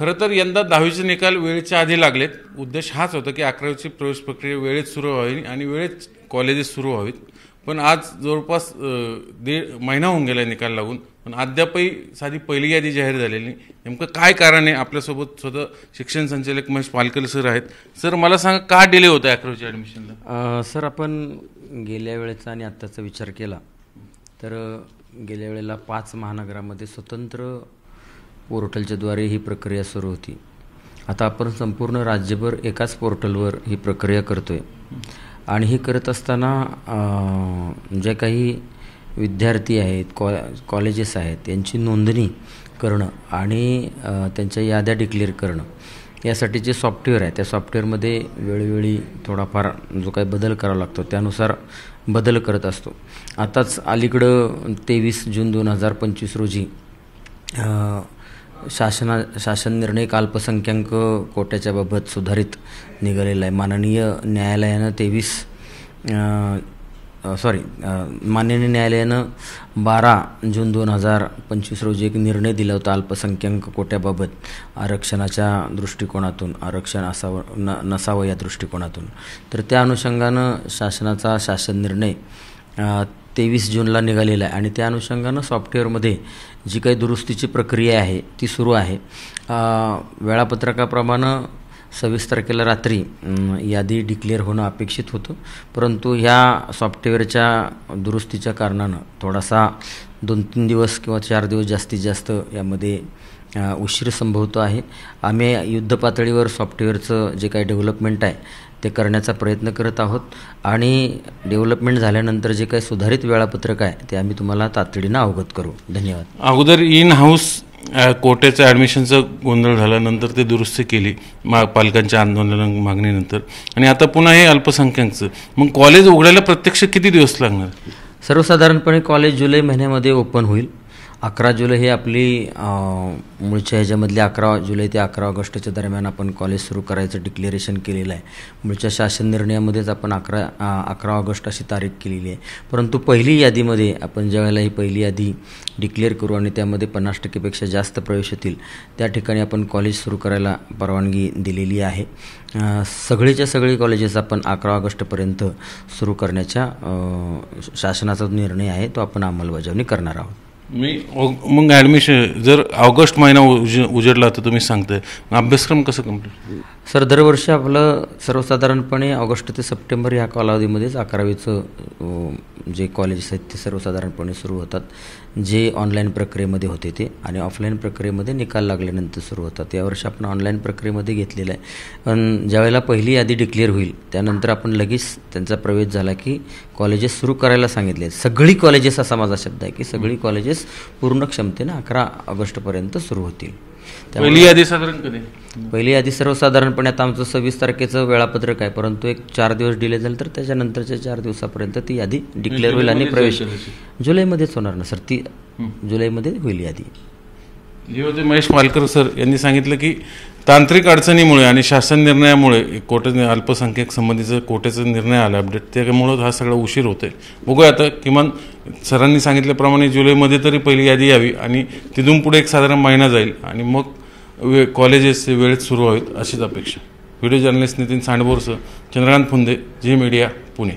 खरं तर यंदा 10वीचे निकाल वेळेच्या आधी लागलेत. उद्देश हाच होता की 11वीची प्रवेश प्रक्रिया वेळेत सुरू व्हावी आणि वेळेत कॉलेजेस सुरू व्हावीत. पण आज जवळपास 1.5 महिना होऊन गेला निकाल लागून, पण अद्यापही साधी पहिली यादी जाहीर झालेली नाही. नेमकं काय कारण आहे? आपल्यासोबत स्वतः शिक्षण संचालक महेश पालकर सर आहेत. सर, मला सांगा, का डिले होतं 11वीच्या ॲडमिशनला? सर, आपण गेल्या वेळेचा आणि आत्ताचा विचार केला तर गेल्या वेळेला 5 महानगरामध्ये स्वतंत्र पोर्टलच्याद्वारे ही प्रक्रिया सुरू होती. आता आपण संपूर्ण राज्यभर एकाच पोर्टलवर ही प्रक्रिया करतो आहे आणि हे करत असताना जे काही विद्यार्थी आहेत, कॉलेजेस आहेत, यांची नोंदणी करणं आणि त्यांच्या याद्या डिक्लेअर करणं यासाठी जे सॉफ्टवेअर आहे त्या सॉफ्टवेअरमध्ये वेळोवेळी थोडाफार जो काही बदल करावा लागतो त्यानुसार बदल करत असतो. आताच अलीकडं 23 जून 2025 रोजी शासन निर्णय अल्पसंख्याक कोट्याच्या बाबत सुधारित निघालेला आहे. माननीय न्यायालयानं 12 जून 2025 रोजी एक निर्णय दिला होता अल्पसंख्याक कोट्याबाबत आरक्षणाच्या दृष्टिकोनातून, आरक्षण असावं नसावं या दृष्टिकोनातून. तर त्या अनुषंगानं शासनाचा शासन निर्णय 23 जूनला निघालेला आहे आणि त्या अनुषंगानं सॉफ्टवेअरमध्ये जी काही दुरुस्तीची प्रक्रिया आहे ती सुरू आहे. वेळापत्रकाप्रमाणे 26 तारखेला रात्री यादी डिक्लेअर होणं अपेक्षित होतं, परंतु ह्या सॉफ्टवेअरच्या दुरुस्तीच्या कारणानं थोडासा 2-3 दिवस किंवा 4 दिवस जास्तीत जास्त यामध्ये उशीर संभवतो आहे. आम्ही युद्धपातळीवर सॉफ्टवेअरचं जे काही डेव्हलपमेंट आहे ते करण्याचा प्रयत्न करत आहोत आणि डेव्हलपमेंट झाल्यानंतर जे काही सुधारित वेळापत्रक आहे ते आम्ही तुम्हाला तातडीनं अवगत करू. धन्यवाद. अगोदर इन हाऊस कोट्याच्या ॲडमिशनचा गोंधळ झाल्यानंतर ते दुरुस्ती केली पालकांच्या आंदोलन मागणीनंतर, आणि आता पुन्हा हे अल्पसंख्याकचं. मग कॉलेज उघडायला प्रत्यक्ष किती दिवस लागणार? सर्वसाधारणपणे कॉलेज जुलै महिन्यामध्ये ओपन होईल. 11 जुलै हे आपली मूळच्या ह्याच्यामधले 11 जुलै ते 11 ऑगस्टच्या दरम्यान आपण कॉलेज सुरू करायचं डिक्लेरेशन केलेलं आहे. मूळच्या शासन निर्णयामध्येच आपण 11 ऑगस्ट अशी तारीख केलेली आहे. परंतु पहिली यादीमध्ये आपण ज्यावेळेला ही पहिली यादी डिक्लेअर करू आणि त्यामध्ये 50% जास्त प्रवेश होतील त्या ठिकाणी आपण कॉलेज सुरू करायला परवानगी दिलेली आहे. सगळीच्या सगळी कॉलेजेस आपण 11 ऑगस्टपर्यंत सुरू करण्याच्या शासनाचा निर्णय आहे तो आपण अंमलबजावणी करणार आहोत. मग ॲडमिशन जर ऑगस्ट महिना उजेडला तर तुम्ही सांगताय, अभ्यासक्रम कसं कंप्लीट? सर, दरवर्षी आपलं सर्वसाधारणपणे ऑगस्ट ते सप्टेंबर या कालावधीमध्येच 11वीचं जे कॉलेजेस आहेत ते सर्वसाधारणपणे सुरू होतात. जे ऑनलाईन प्रक्रियेमध्ये होते ते आणि ऑफलाईन प्रक्रियेमध्ये निकाल लागल्यानंतर सुरू होतात. यावर्षी आपण ऑनलाईन प्रक्रियेमध्ये घेतलेलं आहे. पण ज्यावेळेला पहिली यादी डिक्लेअर होईल त्यानंतर आपण लगेच त्यांचा प्रवेश झाला की कॉलेजेस सुरू करायला सांगितले. सगळी कॉलेजेस असा माझा शब्द आहे की सगळी कॉलेजेस पूर्ण क्षमतेनं 11 ऑगस्टपर्यंत सुरू होतील. पहिली यादी साधारण कधी? पहिली यादी सर्वसाधारणपणे आता आमचं 26 तारखेचं वेळापत्रक आहे, परंतु एक 4 दिवस डिले झालं तर त्याच्यानंतरच्या 4 दिवसापर्यंत ती यादी डिक्लेअर होईल आणि प्रवेश जुलैमध्येच होणार ना सर. ती जुलैमध्ये होईल यादी. जे होते महेश पालकर सर यांनी सांगितलं की तांत्रिक अडचणीमुळे आणि शासन निर्णयामुळे कोटे अल्पसंख्याक संबंधीचा कोट्याचा निर्णय आला अपडेट, त्यामुळं हा सगळा उशीर होतोय. बघूया आता, किमान सरांनी सांगितल्याप्रमाणे जुलैमध्ये तरी पहिली यादी यावी आणि तिथून पुढे एक साधारण महिना जाईल आणि मग कॉलेजेस वेळेत सुरू व्हावेत अशीच अपेक्षा. व्हिडिओ जर्नलिस्ट नितीन सांडबोरसह चंद्रकांत फुंदे, झी मीडिया, पुणे.